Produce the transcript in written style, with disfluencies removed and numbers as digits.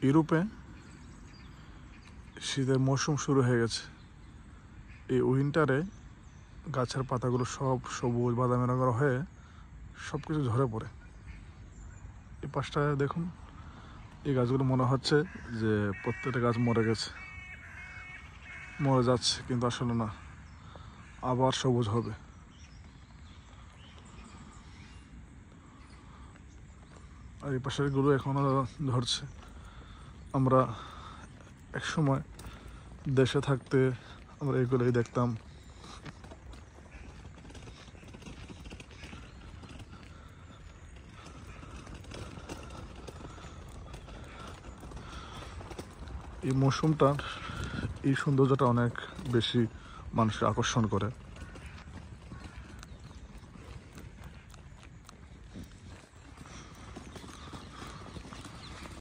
ইউরোপে শীতের মৌসুম শুরু হয়ে গেছে। এই উইন্টারে গাছের পাতাগুলো সব সবুজ বাদামি রঙের হয়ে সব কিছু ঝরে পড়ে। এই পাশটায় দেখুন, এই গাছগুলো মনে হচ্ছে যে প্রত্যেকটা গাছ মরে গেছে, মরে যাচ্ছে, কিন্তু আসলে না, আবার সবুজ হবে। আর এই পাশের গুলো এখনো ধরছে। আমরা এক সময় দেশে থাকতে আমরা এগুলোই দেখতাম। এই মৌসুমটার এই সৌন্দর্যটা অনেক বেশি মানুষকে আকর্ষণ করে।